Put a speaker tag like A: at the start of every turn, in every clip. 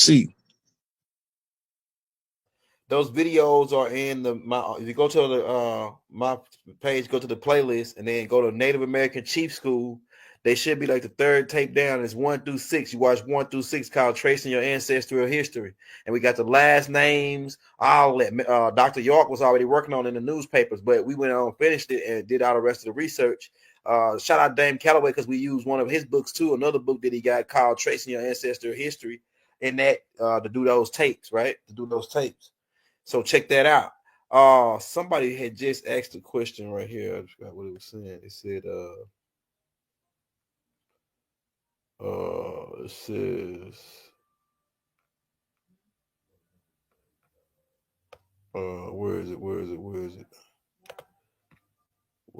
A: see.
B: Those videos are in if you go to the my page, go to the playlist, and then go to Native American Chief School. They should be like the third tape down. It's 1 through 6. You watch 1 through 6 called Tracing Your Ancestral History. And we got the last names, all that. Dr. York was already working on in the newspapers, but we went on, finished it, and did all the rest of the research. Shout out Dame Calloway, because we used one of his books too, another book that he got called Tracing Your Ancestral History, in that to do those tapes, right? To do those tapes. So check that out. Somebody had just asked a question right here. I forgot what it was saying. It said, it says, where is it? What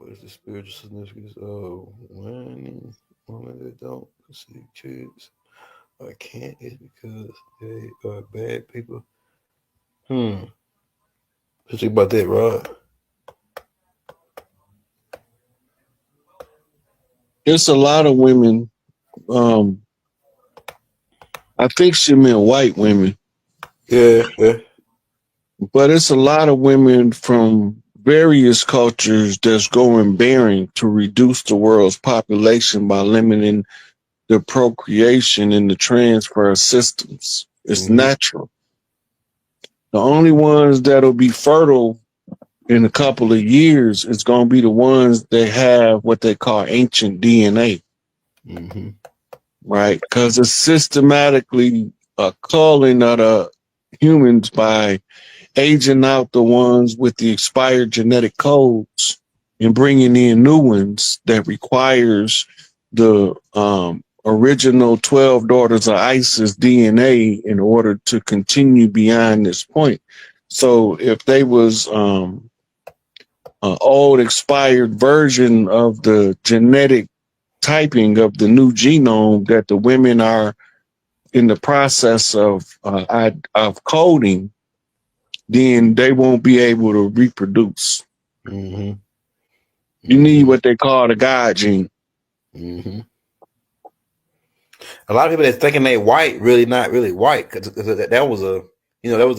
B: is the spiritual significance of women that don't see kids or can't? It's because they are bad people. Let's think about that, Rod.
A: There's a lot of women. I think she meant white women.
B: Yeah.
A: But it's a lot of women from various cultures that's going barren to reduce the world's population by limiting the procreation and the transfer of systems. It's natural. The only ones that'll be fertile in a couple of years is going to be the ones that have what they call ancient DNA. Right? Because it's systematically culling of the humans by aging out the ones with the expired genetic codes and bringing in new ones that requires the original 12 daughters of Isis DNA in order to continue beyond this point. So if they was an old expired version of the genetic typing of the new genome that the women are in the process of coding, then they won't be able to reproduce. You need what they call the God gene.
B: A lot of people that's thinking they white, really not really white, because that was a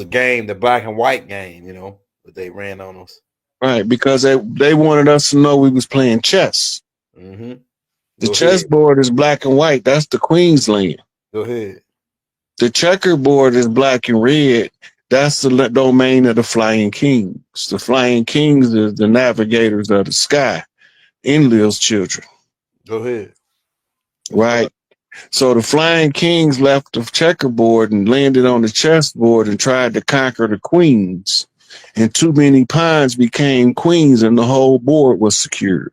B: game, the black and white game, that they ran on us.
A: Right, because they wanted us to know we was playing chess. The chessboard is black and white. That's the Queen's land.
B: Go ahead.
A: The checkerboard is black and red. That's the domain of the Flying Kings. The Flying Kings is the navigators of the sky, Enlil's children.
B: Go ahead.
A: Right. So the Flying Kings left the checkerboard and landed on the chessboard and tried to conquer the queens. And too many pawns became queens and the whole board was secured.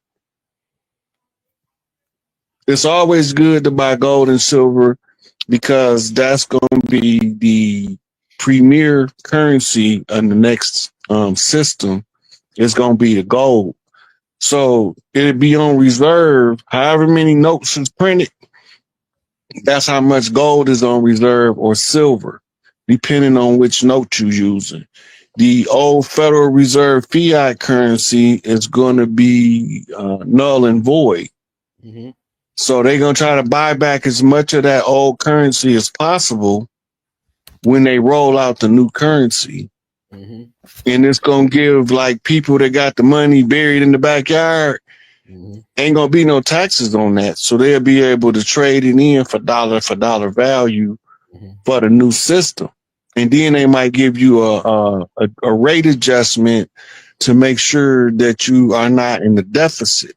A: It's always good to buy gold and silver because that's going to be the premier currency in the next system. Is going to be the gold. So it'll be on reserve. However many notes is printed, that's how much gold is on reserve, or silver, depending on which note you're using. The old Federal Reserve fiat currency is going to be null and void. So they're going to try to buy back as much of that old currency as possible when they roll out the new currency. And it's going to give, like, people that got the money buried in the backyard, ain't going to be no taxes on that. So they'll be able to trade it in for dollar value for the new system. And then they might give you a rate adjustment to make sure that you are not in the deficit.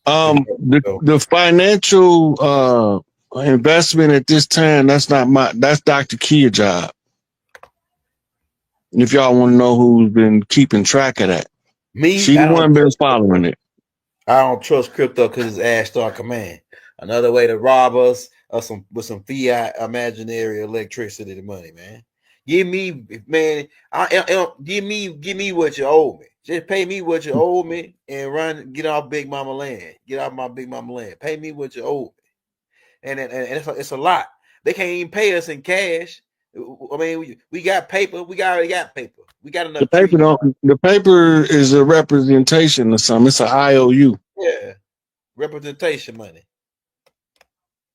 A: The financial investment at this time, that's Dr. GINDJAB. If y'all want to know who's been keeping track of that, she the one been following it.
B: I don't trust crypto because it's Ash Star Command. Another way to rob us with some fiat imaginary electricity and money, man. Give me, man. Give me what you owe me. Just pay me what you owe me and get off Big Mama land. Get off my Big Mama land. Pay me what you owe me. And it's a lot. They can't even pay us in cash. I mean, we got paper. We already got paper. We got enough.
A: The paper is a representation of something. It's an IOU.
B: Yeah, representation money.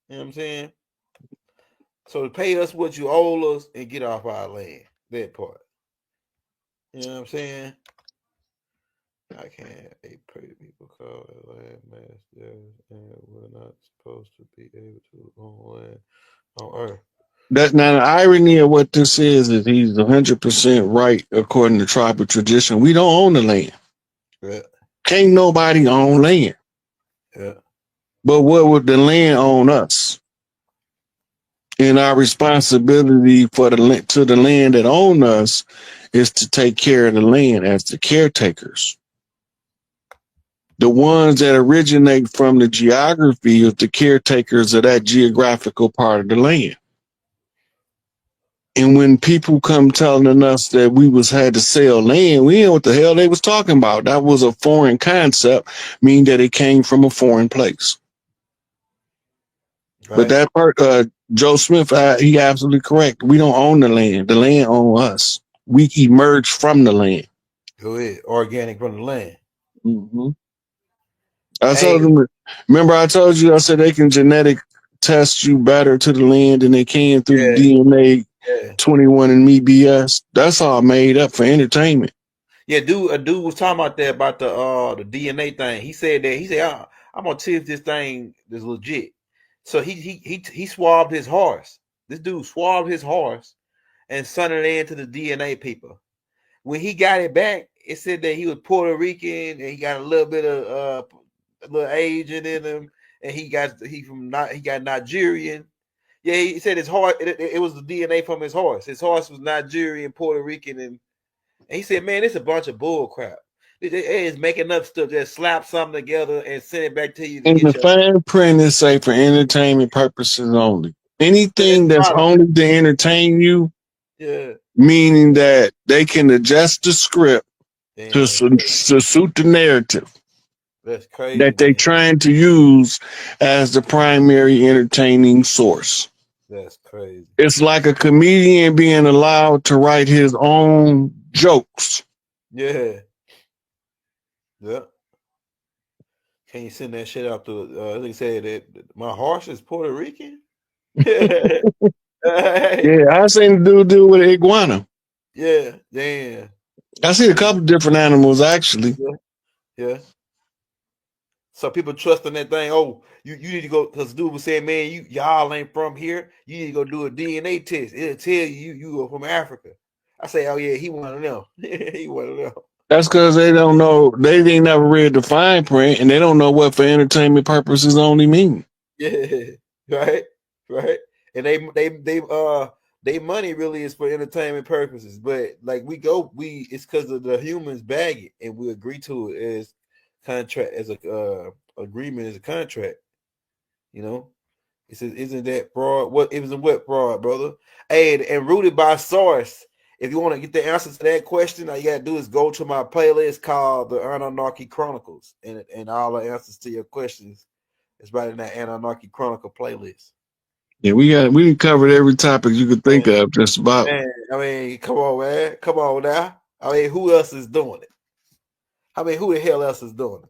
B: You know what I'm saying? So to pay us what you owe us and get off our land. That part. You know what I'm saying? I can't pay people call it land mass there, and we're not supposed to be able to own land on earth.
A: That now the irony of what this is he's 100% right according to tribal tradition. We don't own the land.
B: Yeah.
A: Can't nobody own land.
B: Yeah.
A: But what would the land own us? And our responsibility for to the land that own us is to take care of the land as the caretakers. The ones that originate from the geography of the caretakers of that geographical part of the land. And when people come telling us that we had to sell land, we know what the hell they was talking about. That was a foreign concept, meaning that it came from a foreign place. Right. But that part, Joe Smith, he absolutely correct. We don't own the land. The land owns us. We emerged from the land.
B: Go ahead. Organic from the land.
A: Mm-hmm. I told them, remember I told you, I said they can genetic test you better to the land than they can through the DNA 21andMe BS. That's all made up for entertainment.
B: Yeah, a dude was talking about that, about the DNA thing. He said I'm gonna see if this thing is legit. So he swabbed his horse. This dude swabbed his horse and sent it in to the DNA people. When he got it back, it said that he was Puerto Rican and he got a little bit of a little Asian in him, and he got Nigerian. Yeah, he said his horse. It was the DNA from his horse. His horse was Nigerian, Puerto Rican, and he said, "Man, it's a bunch of bull crap. It is making up stuff. Just slap something together and send it back to you."
A: And the fine print is say for entertainment purposes only. Anything that's only to entertain you, meaning that they can adjust the script to suit the narrative.
B: That's crazy.
A: That they're trying to use as the primary entertaining source.
B: That's crazy.
A: It's like a comedian being allowed to write his own jokes.
B: Yeah. Yeah. Can you send that shit out to they said that my horse is Puerto Rican?
A: Yeah, I seen the dude do with an iguana.
B: Yeah, damn.
A: I see a couple different animals actually.
B: Yeah. So people trusting that thing. Oh, you need to go, because dude was saying, man, y'all ain't from here. You need to go do a DNA test. It'll tell you go from Africa. I say, oh yeah, he one of them. He one of them.
A: That's because they don't know. They ain't never read the fine print, and they don't know what for entertainment purposes only mean.
B: Yeah, right. And they money really is for entertainment purposes. But like it's because of the humans bag it, and we agree to it as contract, as a agreement, as a contract. You know, it says, isn't that fraud? What it was in what fraud, brother? Hey, and rooted by source. If you want to get the answer to that question, all you gotta do is go to my playlist called the Anarchy Chronicles, and all the answers to your questions is right in that Anarchy Chronicle playlist.
A: Yeah, we covered every topic you could think of, just about.
B: Man, I mean, come on, man, come on now. I mean, who else is doing it? I mean, who the hell else is doing it?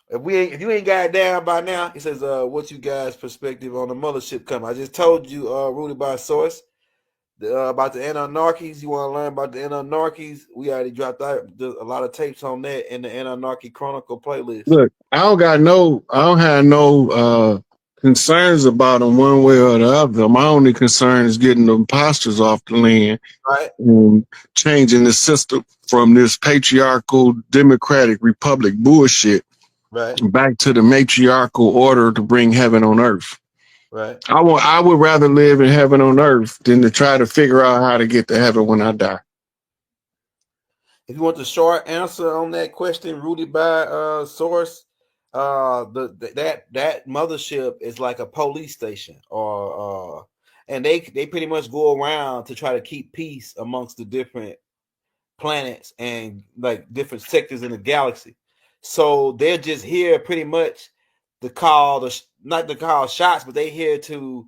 B: If you ain't got it down by now, it says, what's you guys' perspective on the mothership coming? I just told you, rooted by source, about the Anarchies. You want to learn about the Anarchies? We already dropped out a lot of tapes on that in the Anarchy Chronicle playlist.
A: Look, I don't have no concerns about them one way or the other. My only concern is getting the imposters off the land,
B: right?
A: And changing the system from this patriarchal democratic republic bullshit,
B: right,
A: back to the matriarchal order to bring heaven on earth.
B: Right.
A: I would rather live in heaven on earth than to try to figure out how to get to heaven when I die.
B: If you want the short answer on that question, rooted by source, that mothership is like a police station, or and they pretty much go around to try to keep peace amongst the different planets and like different sectors in the galaxy. So they're just here pretty much to call not to call shots, but they're here to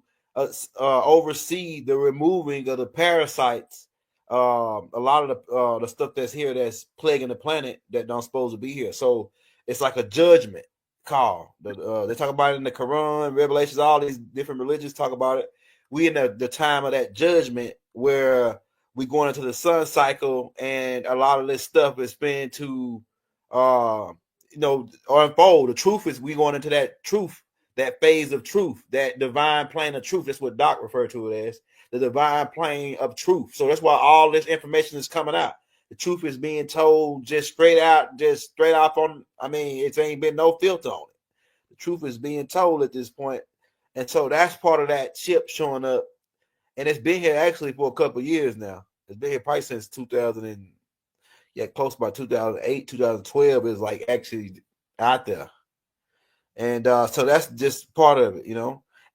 B: oversee the removing of the parasites. A lot of the stuff that's here that's plaguing the planet that don't supposed to be here. So it's like a judgment, call. They talk about it in the Quran, Revelations, all these different religions talk about it. We in the time of that judgment where we going into the sun cycle, and a lot of this stuff is been to unfold. The truth is we going into that truth, that phase of truth, that divine plane of truth. That's what Doc referred to it as, the divine plane of truth. So that's why all this information is coming out. The truth is being told just straight out, just straight off on. I mean, it ain't been no filter on it. The truth is being told at this point, and so that's part of that chip showing up, and it's been here actually for a couple of years now. It's been here probably since 2000 and close by 2008, 2012 is like actually out there, and so that's just part of it.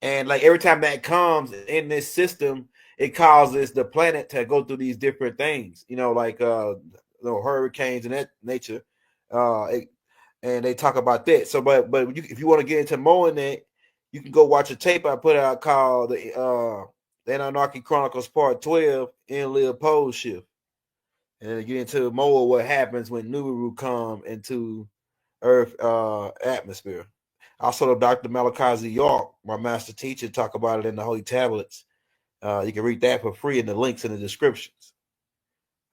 B: And like every time that comes in this system, it causes the planet to go through these different things, like hurricanes and that nature. And they talk about that. So, but if you want to get into more in that, you can go watch a tape I put out called the Anarchy Chronicles Part 12, In Live Pole Shift. And then get into more of what happens when Nibiru come into Earth atmosphere. Also, Dr. Malachi York, my master teacher, talk about it in the Holy Tablets. You can read that for free in the links in the descriptions.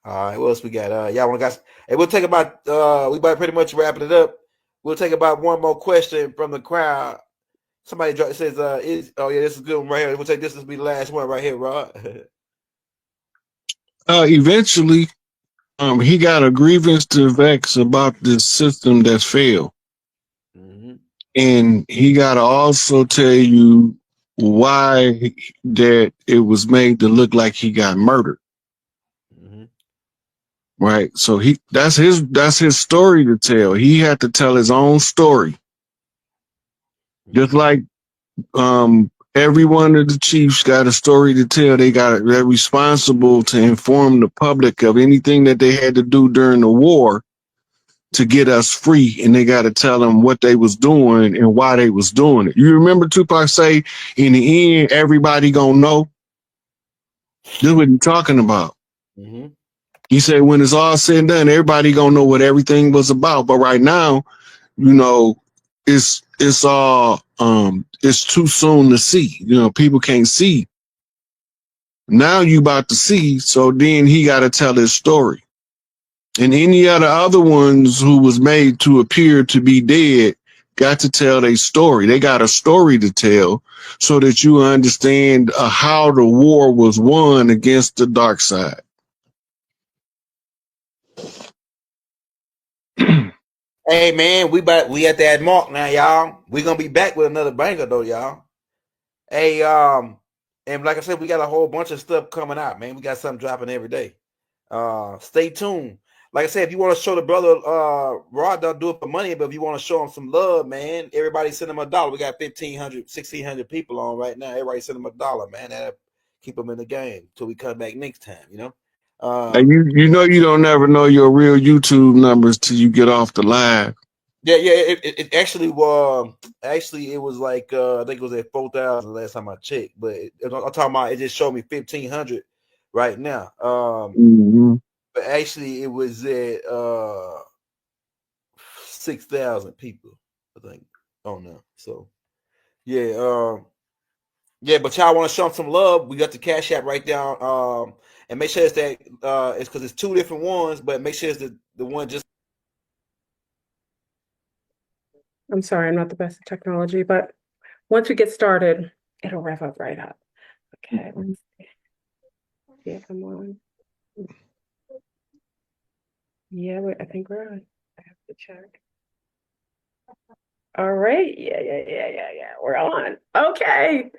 B: All right, what else we got? Y'all want to guys? Hey, we'll take about we about pretty much wrapping it up. We'll take about one more question from the crowd. Somebody says, this is a good one right here. We'll take this as be the last one right here, Rod.
A: Eventually, he got a grievance to vex about this system that's failed. Mm-hmm. And he got to also tell you why that it was made to look like he got murdered. Mm-hmm. Right. So that's his story to tell. He had to tell his own story. Mm-hmm. Just like every one of the chiefs got a story to tell. They're responsible to inform the public of anything that they had to do during the war to get us free, and they got to tell them what they was doing and why they was doing it. You remember Tupac say, in the end, everybody gonna know? This is what he's talking about. Mm-hmm. He said, when it's all said and done, everybody gonna know what everything was about. But right now, it's all it's too soon to see. People can't see. Now you about to see, so then he got to tell his story. And any other ones who was made to appear to be dead got to tell their story. They got a story to tell so that you understand how the war was won against the dark side.
B: Hey man, we at that mark now, y'all. We're gonna be back with another banger though, y'all. Hey, and like I said, we got a whole bunch of stuff coming out, man. We got something dropping every day. Stay tuned. Like I said, if you want to show the brother Rod, don't do it for money, but if you want to show him some love, man, everybody send him $1. We got 1,500, 1,600 people on right now. Everybody send him $1, man. That'll keep them in the game till we come back next time,
A: And you don't never know your real YouTube numbers till you get off the live.
B: Yeah. It actually was. Actually, it was like I think it was at 4,000 last time I checked. But I'm talking about it just showed me 1,500 right now. Mm-hmm. But actually, it was at 6,000 people, I think. Oh no. So yeah. But y'all want to show them some love? We got the Cash App right down. And make sure it's that it's because it's two different ones, but make sure it's the one just.
C: I'm sorry, I'm not the best at technology, but once we get started, it'll rev up right up. Okay, let's see. Yeah, come on. Yeah, I think we're on. I have to check. All right. Yeah. We're on. Okay.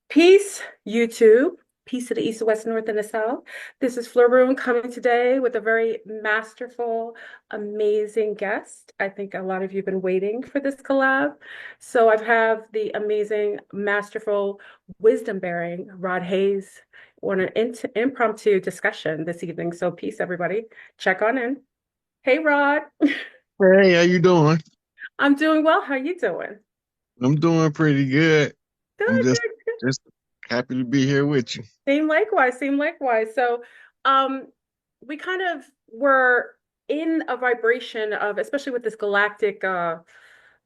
C: Peace, YouTube. Peace to the east, the west, north, and the south. This is Fleur coming today with a very masterful, amazing guest. I think a lot of you have been waiting for this collab. So I have the amazing, masterful, wisdom-bearing Rod Hayes on an impromptu discussion this evening. So peace, everybody. Check on in. Hey, Rod.
A: Hey, how you doing?
C: I'm doing well. How you doing?
A: I'm doing pretty good. I'm
C: Good.
A: just happy to be here with you.
C: Same likewise. So, we kind of were in a vibration of, especially with this galactic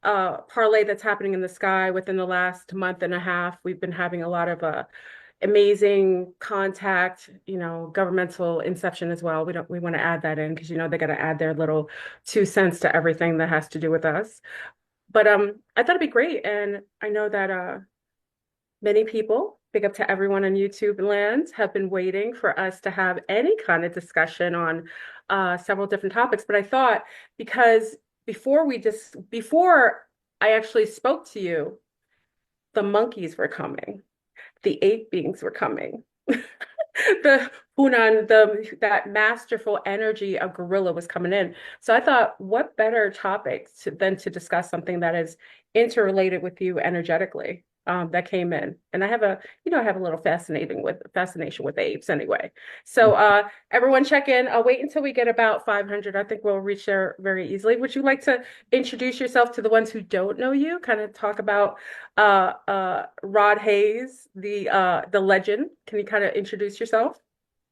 C: parlay that's happening in the sky within the last month and a half. We've been having a lot of amazing contact, governmental inception as well. We want to add that in because they got to add their little 2 cents to everything that has to do with us. But I thought it'd be great, and I know that many people, big up to everyone on YouTube land, have been waiting for us to have any kind of discussion on several different topics. But I thought because before I actually spoke to you, the monkeys were coming, the ape beings were coming. The Hunan, that masterful energy of gorilla was coming in. So I thought, what better topic than to discuss something that is interrelated with you energetically, that came in. And I have a little fascination with apes anyway. So everyone check in. I'll wait until we get about 500. I think we'll reach there very easily. Would you like to introduce yourself to the ones who don't know you? Kind of talk about Rod Hayes, the legend. Can you kind of introduce yourself?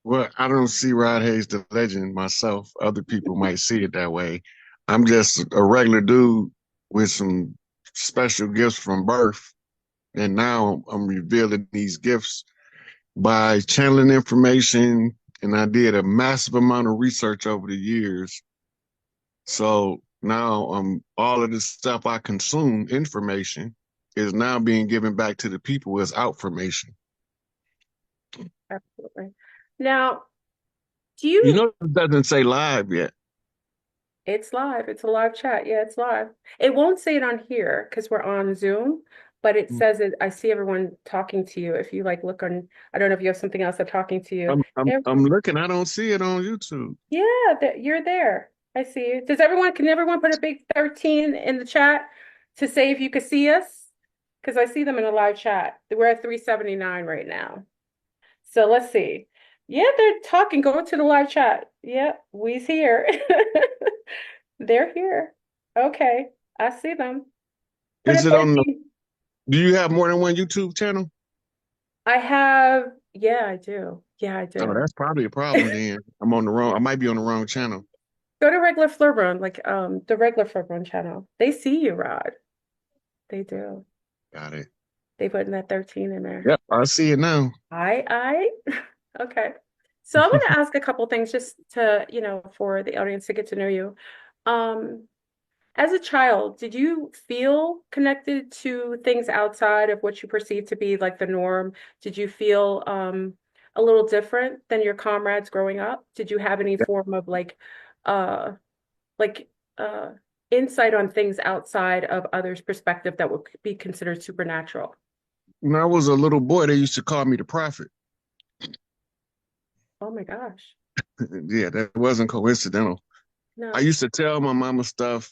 A: Well, I don't see Rod Hayes the legend myself. Other people might see it that way. I'm just a regular dude with some special gifts from birth. And now I'm revealing these gifts by channeling information. And I did a massive amount of research over the years. So now all of the stuff I consume, information, is now being given back to the people as outformation.
C: Absolutely. Now,
A: You know, it doesn't say live yet.
C: It's live. It's a live chat. Yeah, it's live. It won't say it on here because we're on Zoom, but it says it. I see everyone talking to you. If you look on, I don't know if you have something else that's talking to you.
A: I'm looking. I don't see it on YouTube.
C: Yeah, you're there. I see you. Can everyone put a big 13 in the chat to say if you could see us? Because I see them in a live chat. We're at 379 right now. So let's see. Yeah, they're talking. Go to the live chat. Yeah, we's here. They're here. Okay, I see them. Put
A: Is
C: a
A: it on the,
C: 13.
A: do you have more than one YouTube channel?
C: I have, yeah, I do. Yeah, I
A: Oh,
C: do.
A: that's probably a problem then. I might be on the wrong channel.
C: Go to regular Flurburn, the regular Flurburn channel. They see you, Rod. They do.
A: Got it.
C: They putting that 13 in there.
A: Yep, I see it now.
C: I. Okay. So I'm going to ask a couple things just to, for the audience to get to know you. As a child, did you feel connected to things outside of what you perceive to be like the norm? Did you feel a little different than your comrades growing up? Did you have any form of uh like insight on things outside of others' perspective that would be considered supernatural?
A: When I was a little boy, they used to call me the prophet.
C: Oh my gosh.
A: Yeah, that wasn't coincidental.
C: No,
A: I used to tell my mama stuff,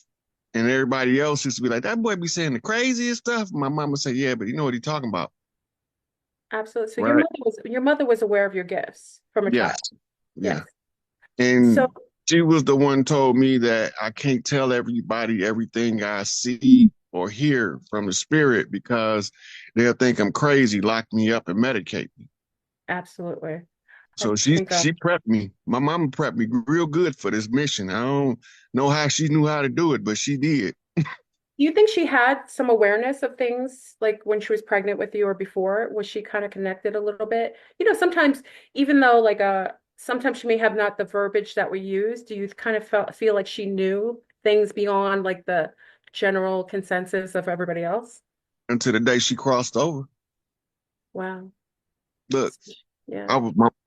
A: and everybody else used to be like, that boy be saying the craziest stuff. My mama said, yeah, but you know what he's talking about.
C: absolutely. So
A: Right.
C: your mother was aware of your gifts from a
A: Yes.
C: child.
A: Yeah.
C: Yes.
A: And
C: So
A: she was the one told me that I can't tell everybody everything I see or hear from the spirit because they'll think I'm crazy, lock me up and medicate me.
C: absolutely. I
A: So she
C: think
A: prepped me. My mama prepped me real good for this mission. I don't know how she knew how to do it, but she did.
C: do you think she had some awareness of things like when she was pregnant with you or before? Was she kind of connected a little bit? Sometimes even though sometimes she may have not the verbiage that we use, do you kind of feel like she knew things beyond like the general consensus of everybody else?
A: Until the day she crossed over.
C: Wow.
A: Look,
C: Yeah.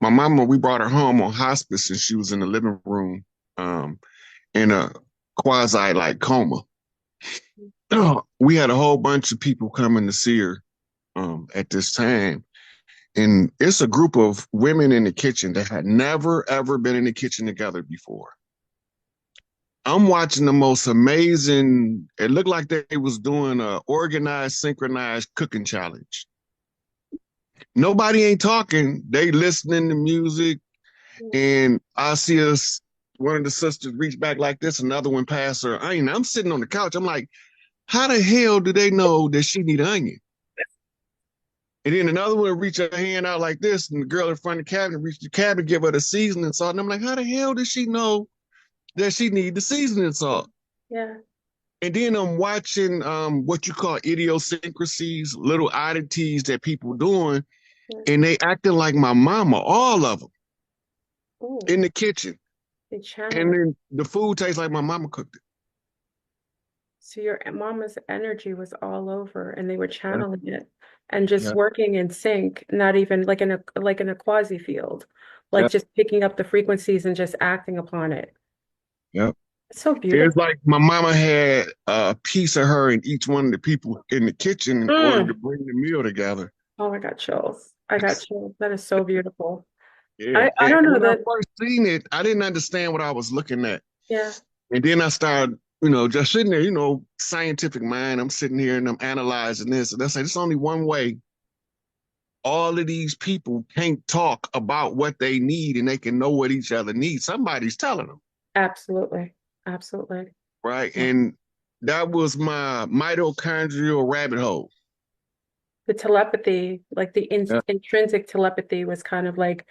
A: my mama, we brought her home on hospice and she was in the living room in a quasi like coma. We had a whole bunch of people coming to see her at this time. And it's a group of women in the kitchen that had never, ever been in the kitchen together before. I'm watching the most amazing, it looked like they was doing a organized, synchronized cooking challenge. Nobody ain't talking. They listening to music. And I see one of the sisters reach back like this, another one pass her onion. I'm sitting on the couch. I'm like, how the hell do they know that she need onion? And then another one reach her hand out like this, and the girl in front of the cabinet reached the cabinet, give her the seasoning salt. And I'm like, how the hell does she know that she need the seasoning salt?
C: Yeah.
A: And then I'm watching what you call idiosyncrasies, little oddities that people doing, and they acting like my mama, all of them,
C: Oh,
A: in the kitchen.
C: they channel
A: And
C: it.
A: then the food tastes like my mama cooked it.
C: So your mama's energy was all over and they were
A: Yeah,
C: channeling it and just
A: yeah,
C: working in sync, not even like in a quasi field,
A: yeah,
C: like just picking up the frequencies and just acting upon it.
A: yeah.
C: It's so
A: It's
C: beautiful.
A: like my mama had a piece of her in each one of the people in the kitchen in order to
C: Mm.
A: bring the meal together.
C: Oh, I got chills. I got chills. That is so beautiful.
A: Yeah.
C: I
A: And
C: don't know
A: when I
C: that.
A: first seen it, I didn't understand what I was looking at.
C: Yeah,
A: And then I started, just sitting there, scientific mind. I'm sitting here and I'm analyzing this. And I say, there's only one way all of these people can't talk about what they need and they can know what each other needs. Somebody's telling them,
C: absolutely. Absolutely.
A: right?
C: Yeah.
A: And that was my mitochondrial rabbit hole.
C: The telepathy, like the in
A: Yeah,
C: intrinsic telepathy was kind of like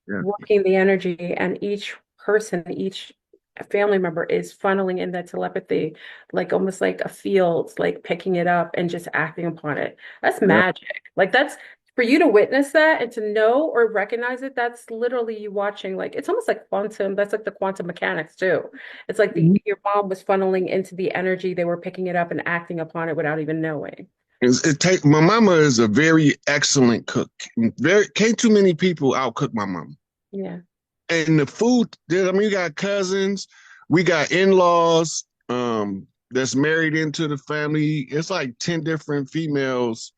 A: yeah,
C: working the energy, and each person, each family member is funneling in that telepathy, like almost like a field, like picking it up and just acting upon it. That's
A: yeah.
C: magic. Like that's for you to witness that and to know or recognize it, that's literally you watching, like it's almost like quantum, that's like the quantum mechanics too. It's like
A: Mhm.
C: your mom was funneling into the energy, they were picking it up and acting upon it without even knowing.
A: My mama is a very excellent cook. Very can't too many people outcook my mama.
C: Yeah.
A: And the food, I mean, we got cousins, we got in-laws, that's married into the family. It's like 10 different females,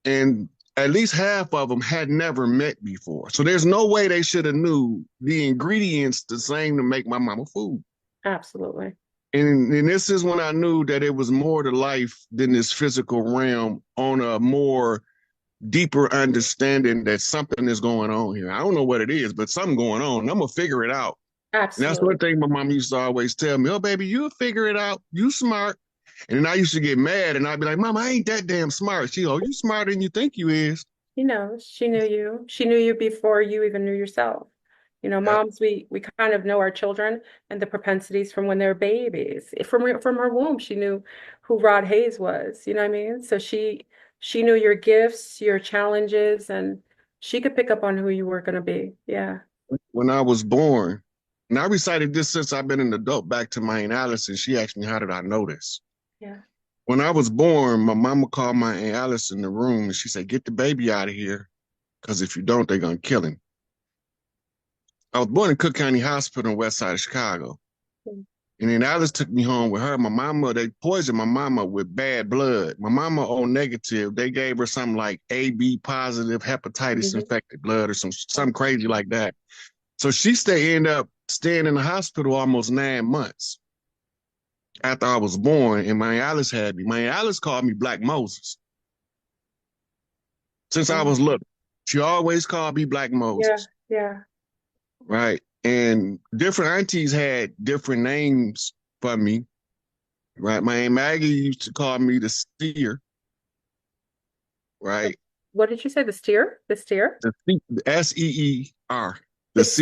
A: and at least half of them had never met before. So there's no way they should have knew the ingredients the same to make my mama food.
C: Absolutely.
A: And this is when I knew that it was more to life than this physical realm on a more deeper understanding that something is going on here. I don't know what it is, but something going on. And I'm gonna figure it out. And that's one
C: Absolutely.
A: thing my mom used to always tell me, oh baby, you'll figure it out. You smart. And then I used to get mad and I'd be like, Mom, I ain't that damn smart. She, oh, you smarter than you think you is.
C: You know, she knew you. She knew you before you even knew yourself. You know,
A: Yep.
C: moms, we kind of know our children and the propensities from when they're babies. From her womb, she knew who Rod Hayes was. You know what I mean? So she knew your gifts, your challenges, and she could pick up on who you were going to be. Yeah.
A: When I was born, and I recited this since I've been an adult back to my Aunt Alice, and she asked me, how did I know this?
C: Yeah.
A: When I was born, my mama called my Aunt Alice in the room and she said, get the baby out of here, because if you don't, they're going to kill him. I was born in Cook County Hospital in the west side of Chicago. And then Alice took me home with her. My mama, they poisoned my mama with bad blood. My mama O negative. They gave her something like AB positive hepatitis
C: Hmm.
A: infected blood or something crazy like that. So ended up staying in the hospital almost 9 months after I was born. And my Alice had me. My Alice called me Black Moses since I
C: Oh,
A: was little. She always called me Black
C: yeah.
A: Moses,
C: Yeah.
A: right? And different aunties had different names for me. Right. My Aunt Maggie used to call me the steer, right?
C: What did you say? The steer? The steer?
A: The SEER, the
C: The
A: C.